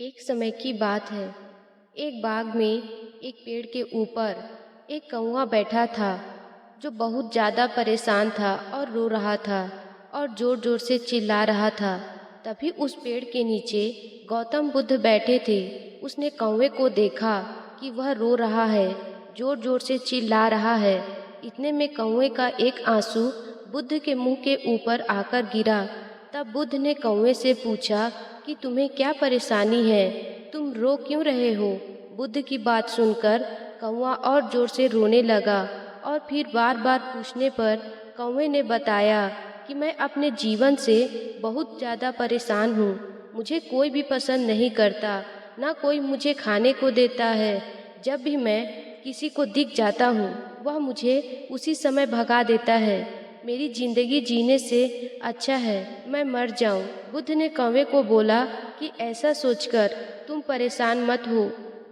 एक समय की बात है। एक बाग में एक पेड़ के ऊपर एक कौवा बैठा था जो बहुत ज़्यादा परेशान था और रो रहा था और ज़ोर ज़ोर से चिल्ला रहा था। तभी उस पेड़ के नीचे गौतम बुद्ध बैठे थे। उसने कौवे को देखा कि वह रो रहा है, ज़ोर ज़ोर से चिल्ला रहा है। इतने में कौवे का एक आंसू बुद्ध के मुंह के ऊपर आकर गिरा। तब बुद्ध ने कौवे से पूछा कि तुम्हें क्या परेशानी है, तुम रो क्यों रहे हो। बुद्ध की बात सुनकर कौवा और जोर से रोने लगा और फिर बार बार पूछने पर कौवे ने बताया कि मैं अपने जीवन से बहुत ज़्यादा परेशान हूँ। मुझे कोई भी पसंद नहीं करता, ना कोई मुझे खाने को देता है। जब भी मैं किसी को दिख जाता हूँ वह मुझे उसी समय भगा देता है। मेरी जिंदगी जीने से अच्छा है मैं मर जाऊं। बुद्ध ने कौवे को बोला कि ऐसा सोचकर तुम परेशान मत हो,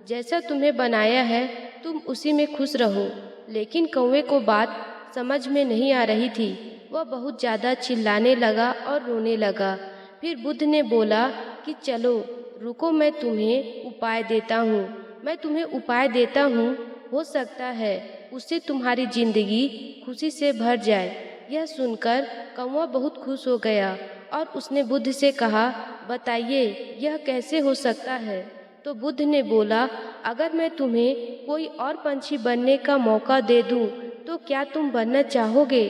जैसा तुम्हें बनाया है तुम उसी में खुश रहो। लेकिन कौवे को बात समझ में नहीं आ रही थी। वह बहुत ज़्यादा चिल्लाने लगा और रोने लगा। फिर बुद्ध ने बोला कि चलो रुको, मैं तुम्हें उपाय देता हूँ। मैं तुम्हें उपाय देता हूँ, हो सकता है उससे तुम्हारी जिंदगी खुशी से भर जाए। यह सुनकर कौवा बहुत खुश हो गया और उसने बुद्ध से कहा, बताइए यह कैसे हो सकता है। तो बुद्ध ने बोला, अगर मैं तुम्हें कोई और पंछी बनने का मौका दे दूं तो क्या तुम बनना चाहोगे।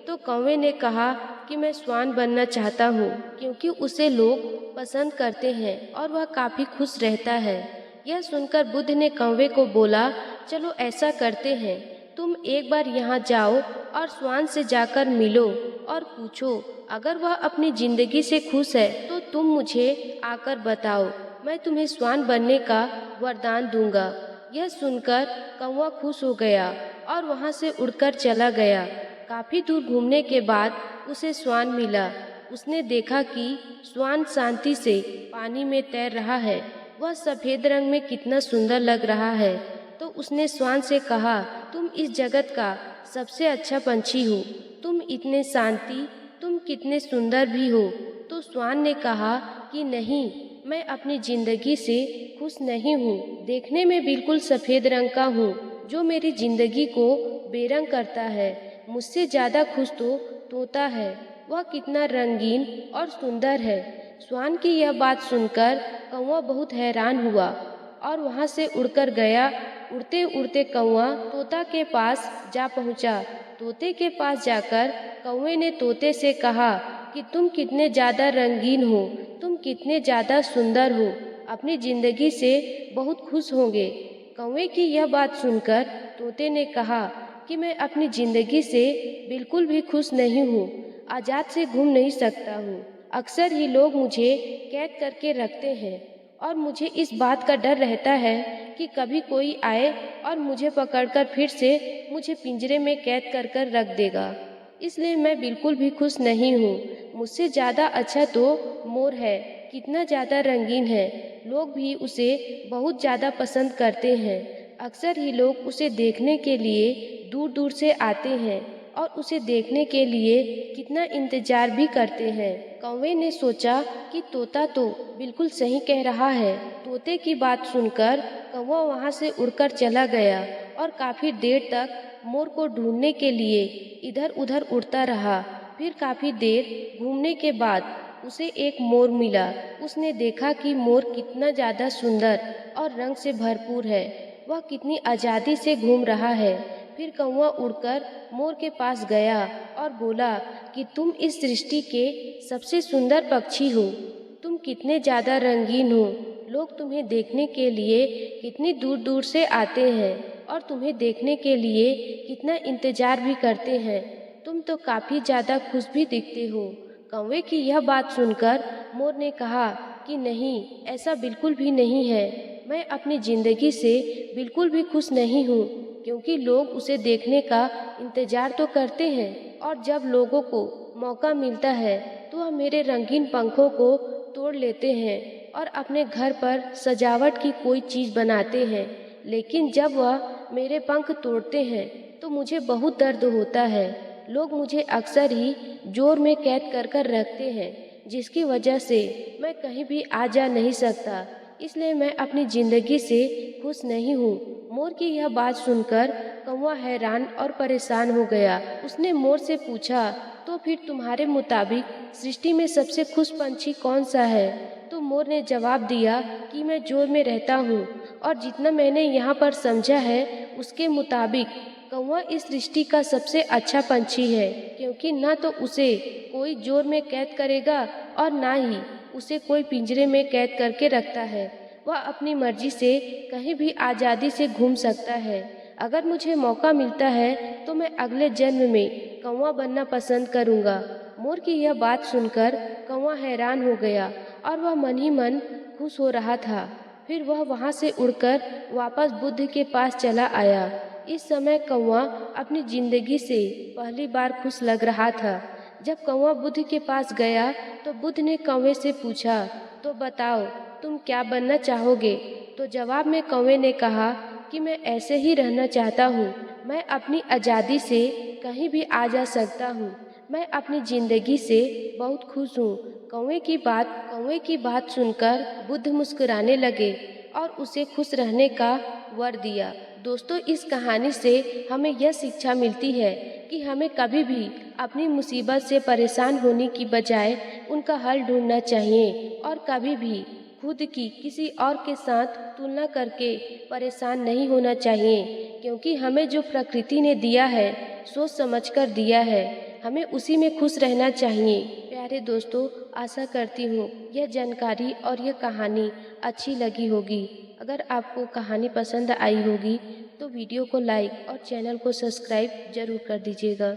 तो कौवे ने कहा कि मैं श्वान बनना चाहता हूँ, क्योंकि उसे लोग पसंद करते हैं और वह काफ़ी खुश रहता है। यह सुनकर बुद्ध ने कौवे को बोला, चलो ऐसा करते हैं, तुम एक बार यहाँ जाओ और श्वान से जाकर मिलो और पूछो, अगर वह अपनी जिंदगी से खुश है तो तुम मुझे आकर बताओ, मैं तुम्हें श्वान बनने का वरदान दूंगा। यह सुनकर कौवा खुश हो गया और वहाँ से उड़कर चला गया। काफ़ी दूर घूमने के बाद उसे श्वान मिला। उसने देखा कि श्वान शांति से पानी में तैर रहा है। वह सफ़ेद रंग में कितना सुंदर लग रहा है। तो उसने श्वान से कहा, तुम इस जगत का सबसे अच्छा पंछी हो, तुम इतने शांति, तुम कितने सुंदर भी हो। तो श्वान ने कहा कि नहीं, मैं अपनी जिंदगी से खुश नहीं हूँ। देखने में बिल्कुल सफ़ेद रंग का हूँ जो मेरी जिंदगी को बेरंग करता है। मुझसे ज़्यादा खुश तो तोता है, वह कितना रंगीन और सुंदर है। श्वान की यह बात सुनकर कौवा बहुत हैरान हुआ और वहाँ से उड़कर गया। उड़ते उड़ते कौवा तोता के पास जा पहुँचा। तोते के पास जाकर कौवे ने तोते से कहा कि तुम कितने ज़्यादा रंगीन हो, तुम कितने ज़्यादा सुंदर हो, अपनी ज़िंदगी से बहुत खुश होंगे। कौवे की यह बात सुनकर तोते ने कहा कि मैं अपनी ज़िंदगी से बिल्कुल भी खुश नहीं हूँ, आज़ाद से घूम नहीं सकता हूँ। अक्सर ही लोग मुझे कैद करके रखते हैं और मुझे इस बात का डर रहता है कि कभी कोई आए और मुझे पकड़कर फिर से मुझे पिंजरे में कैद कर कर रख देगा। इसलिए मैं बिल्कुल भी खुश नहीं हूँ। मुझसे ज़्यादा अच्छा तो मोर है, कितना ज़्यादा रंगीन है, लोग भी उसे बहुत ज़्यादा पसंद करते हैं। अक्सर ही लोग उसे देखने के लिए दूर दूर से आते हैं और उसे देखने के लिए कितना इंतजार भी करते हैं। कौवे ने सोचा कि तोता तो बिल्कुल सही कह रहा है। तोते की बात सुनकर कौवा वहाँ से उड़कर चला गया और काफ़ी देर तक मोर को ढूंढने के लिए इधर उधर उड़ता रहा। फिर काफ़ी देर घूमने के बाद उसे एक मोर मिला। उसने देखा कि मोर कितना ज़्यादा सुंदर और रंग से भरपूर है, वह कितनी आज़ादी से घूम रहा है। फिर कौवा उड़कर मोर के पास गया और बोला कि तुम इस सृष्टि के सबसे सुंदर पक्षी हो, तुम कितने ज़्यादा रंगीन हो, लोग तुम्हें देखने के लिए कितनी दूर दूर से आते हैं और तुम्हें देखने के लिए कितना इंतजार भी करते हैं। तुम तो काफ़ी ज़्यादा खुश भी दिखते हो। कौवे की यह बात सुनकर मोर ने कहा कि नहीं, ऐसा बिल्कुल भी नहीं है। मैं अपनी ज़िंदगी से बिल्कुल भी खुश नहीं हूँ, क्योंकि लोग उसे देखने का इंतज़ार तो करते हैं और जब लोगों को मौका मिलता है तो वह मेरे रंगीन पंखों को तोड़ लेते हैं और अपने घर पर सजावट की कोई चीज़ बनाते हैं। लेकिन जब वह मेरे पंख तोड़ते हैं तो मुझे बहुत दर्द होता है। लोग मुझे अक्सर ही जोर में कैद कर कर रखते हैं, जिसकी वजह से मैं कहीं भी आ जा नहीं सकता। इसलिए मैं अपनी ज़िंदगी से खुश नहीं हूँ। मोर की यह बात सुनकर कौवा हैरान और परेशान हो गया। उसने मोर से पूछा, तो फिर तुम्हारे मुताबिक सृष्टि में सबसे खुश पंछी कौन सा है? तो मोर ने जवाब दिया कि मैं जोर में रहता हूँ, और जितना मैंने यहाँ पर समझा है उसके मुताबिक कौवा इस सृष्टि का सबसे अच्छा पंछी है, क्योंकि ना तो उसे कोई जोर में कैद करेगा और ना ही उसे कोई पिंजरे में कैद करके रखता है। वह अपनी मर्जी से कहीं भी आज़ादी से घूम सकता है। अगर मुझे मौका मिलता है तो मैं अगले जन्म में कौवा बनना पसंद करूँगा। मोर की यह बात सुनकर कौवा हैरान हो गया और वह मन ही मन खुश हो रहा था। फिर वह वहाँ से उड़कर वापस बुद्ध के पास चला आया। इस समय कौवा अपनी जिंदगी से पहली बार खुश लग रहा था। जब कौवा बुद्ध के पास गया तो बुद्ध ने कौवे से पूछा, तो बताओ तुम क्या बनना चाहोगे? तो जवाब में कौवे ने कहा कि मैं ऐसे ही रहना चाहता हूँ। मैं अपनी आज़ादी से कहीं भी आ जा सकता हूँ। मैं अपनी ज़िंदगी से बहुत खुश हूँ। कौवे की बात सुनकर बुद्ध मुस्कुराने लगे और उसे खुश रहने का वर दिया। दोस्तों, इस कहानी से हमें यह शिक्षा मिलती है कि हमें कभी भी अपनी मुसीबत से परेशान होने की बजाय उनका हल ढूंढना चाहिए, और कभी भी खुद की किसी और के साथ तुलना करके परेशान नहीं होना चाहिए, क्योंकि हमें जो प्रकृति ने दिया है सोच समझकर दिया है, हमें उसी में खुश रहना चाहिए। प्यारे दोस्तों, आशा करती हूँ यह जानकारी और यह कहानी अच्छी लगी होगी। अगर आपको कहानी पसंद आई होगी तो वीडियो को लाइक और चैनल को सब्सक्राइब जरूर कर दीजिएगा।